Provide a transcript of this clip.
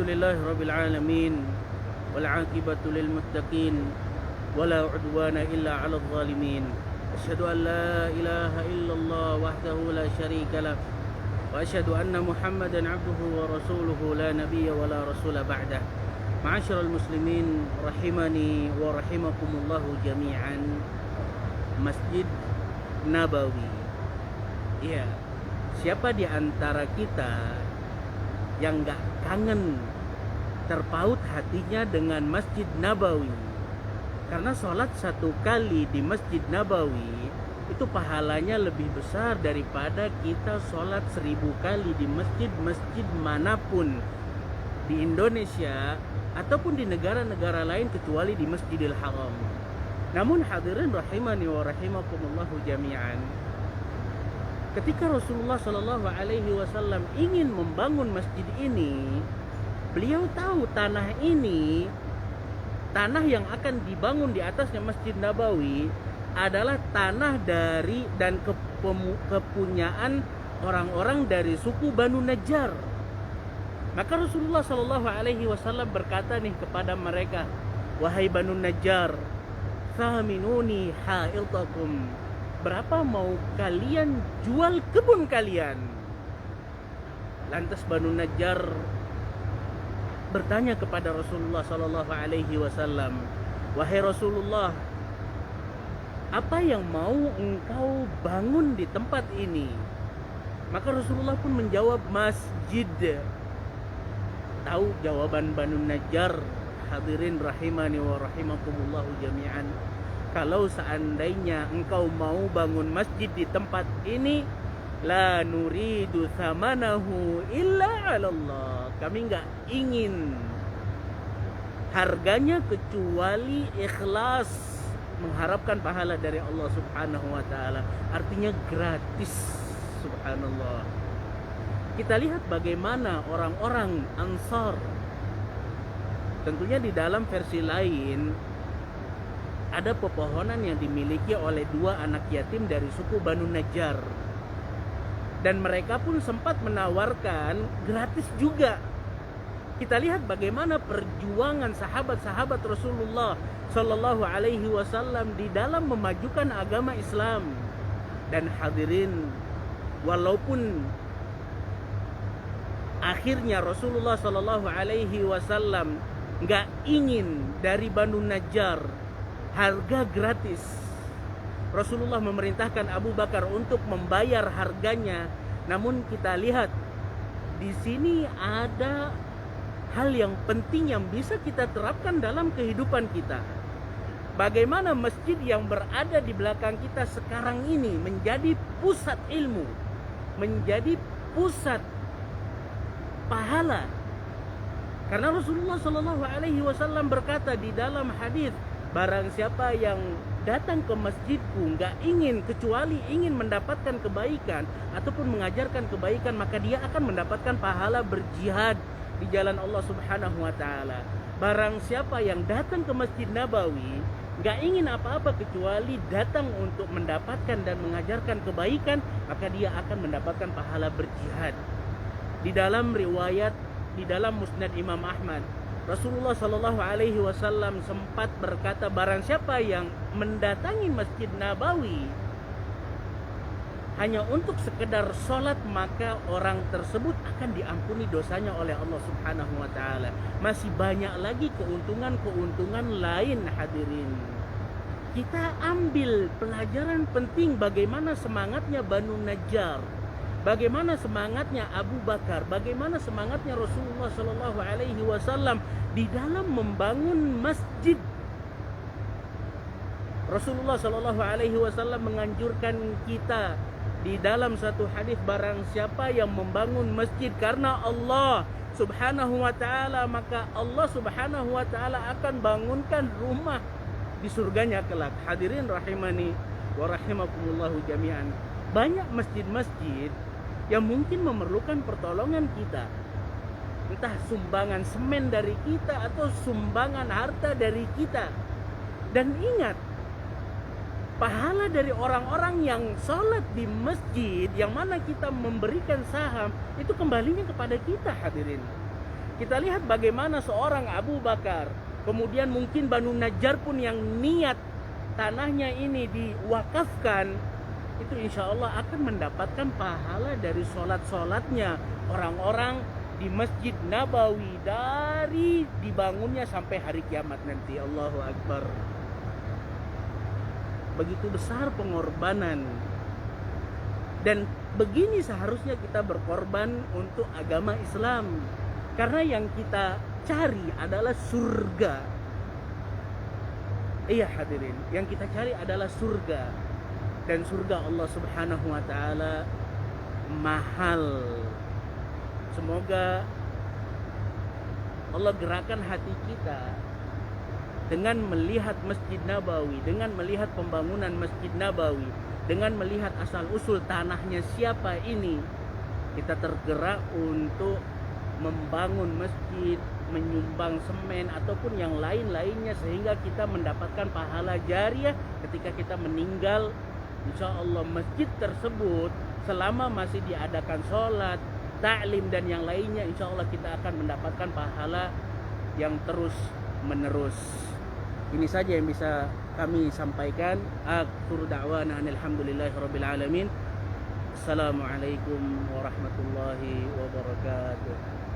Alhamdulillahi Rabbil Alamin. Wal aqibatu lil muttaqin. Wala udwana illa 'alal zalimin. Asyhadu an la ilaha illallah wahdahu la syarika lah. Wa asyhadu anna Muhammadan 'abduhu wa rasuluhu la nabiyya wa la rasula ba'dah. Ma'asyiral muslimin rahimani wa rahimakumullahu jami'an. Masjid Nabawi. Iya. Siapa di antara kita yang gak kangen, terpaut hatinya dengan Masjid Nabawi? Karena sholat satu kali di Masjid Nabawi itu pahalanya lebih besar daripada kita sholat 1000 kali di masjid-masjid manapun di Indonesia ataupun di negara-negara lain kecuali di Masjidil Haram. Namun hadirin rahimani wa rahimakumullahu jami'an, ketika Rasulullah Shallallahu Alaihi Wasallam ingin membangun masjid ini, beliau tahu tanah ini, tanah yang akan dibangun di atasnya Masjid Nabawi adalah tanah dari dan kepunyaan orang-orang dari suku Banu Najjar. Maka Rasulullah Shallallahu Alaihi Wasallam berkata nih kepada mereka, wahai Banu Najjar, faminuni ha'iltakum. Berapa mau kalian jual kebun kalian? Lantas Banu Najjar bertanya kepada Rasulullah Sallallahu Alaihi Wasallam, wahai Rasulullah, apa yang mau engkau bangun di tempat ini? Maka Rasulullah pun menjawab, masjid. Tahu jawaban Banu Najjar? Hadirin rahimani wa rahimakumullahu jami'an. Kalau seandainya engkau mau bangun masjid di tempat ini, la nuridu thamanahu illa 'ala Allah. Kami enggak ingin harganya kecuali ikhlas, mengharapkan pahala dari Allah Subhanahu wa taala. Artinya gratis. Subhanallah. Kita lihat bagaimana orang-orang Ansar. Tentunya di dalam versi lain ada pepohonan yang dimiliki oleh 2 anak yatim dari suku Banu Najjar. Dan mereka pun sempat menawarkan gratis juga. Kita lihat bagaimana perjuangan sahabat-sahabat Rasulullah Sallallahu Alaihi Wasallam di dalam memajukan agama Islam. Dan hadirin, walaupun akhirnya Rasulullah Sallallahu Alaihi Wasallam nggak ingin dari Banu Najjar harga gratis, Rasulullah memerintahkan Abu Bakar untuk membayar harganya. Namun kita lihat di sini ada hal yang penting yang bisa kita terapkan dalam kehidupan kita. Bagaimana masjid yang berada di belakang kita sekarang ini menjadi pusat ilmu, menjadi pusat pahala. Karena Rasulullah Shallallahu Alaihi Wasallam berkata di dalam hadis, barang siapa yang datang ke masjidku nggak ingin kecuali ingin mendapatkan kebaikan ataupun mengajarkan kebaikan, maka dia akan mendapatkan pahala berjihad di jalan Allah Subhanahu wa taala. Barang siapa yang datang ke Masjid Nabawi nggak ingin apa-apa kecuali datang untuk mendapatkan dan mengajarkan kebaikan, maka dia akan mendapatkan pahala berjihad. Di dalam riwayat, di dalam Musnad Imam Ahmad, Rasulullah Shallallahu Alaihi Wasallam sempat berkata, barang siapa yang mendatangi Masjid Nabawi hanya untuk sekedar sholat, maka orang tersebut akan diampuni dosanya oleh Allah Subhanahu wa taala. Masih banyak lagi keuntungan-keuntungan lain, hadirin. Kita ambil pelajaran penting bagaimana semangatnya Banu Najjar, bagaimana semangatnya Abu Bakar, bagaimana semangatnya Rasulullah Shallallahu Alaihi Wasallam di dalam membangun masjid. Rasulullah Shallallahu Alaihi Wasallam menganjurkan kita di dalam satu hadis, barang siapa yang membangun masjid karena Allah Subhanahu wa taala, maka Allah Subhanahu wa taala akan bangunkan rumah di surganya kelak. Hadirin rahimani wa rahimakumullahu jami'an. Banyak masjid-masjid yang mungkin memerlukan pertolongan kita, entah sumbangan semen dari kita atau sumbangan harta dari kita. Dan ingat, pahala dari orang-orang yang sholat di masjid, yang mana kita memberikan saham, itu kembalinya kepada kita, hadirin. Kita lihat bagaimana seorang Abu Bakar, kemudian mungkin Banu Najjar pun yang niat tanahnya ini diwakafkan, itu insya Allah akan mendapatkan pahala dari sholat-sholatnya orang-orang di Masjid Nabawi dari dibangunnya sampai hari kiamat nanti. Allahu Akbar. Begitu besar pengorbanan, dan begini seharusnya kita berkorban untuk agama Islam, karena yang kita cari adalah surga. Iya hadirin, yang kita cari adalah surga, dan surga Allah Subhanahu wa taala mahal. Semoga Allah gerakan hati kita dengan melihat Masjid Nabawi, dengan melihat pembangunan Masjid Nabawi, dengan melihat asal-usul tanahnya siapa ini, kita tergerak untuk membangun masjid, menyumbang semen ataupun yang lain-lainnya, sehingga kita mendapatkan pahala jariah ketika kita meninggal. Insya Allah masjid tersebut selama masih diadakan sholat, taklim dan yang lainnya, insya Allah kita akan mendapatkan pahala yang terus menerus. Ini saja yang bisa kami sampaikan. Akhir da'wana alhamdulillahirabbil alamin. Assalamualaikum warahmatullahi wabarakatuh.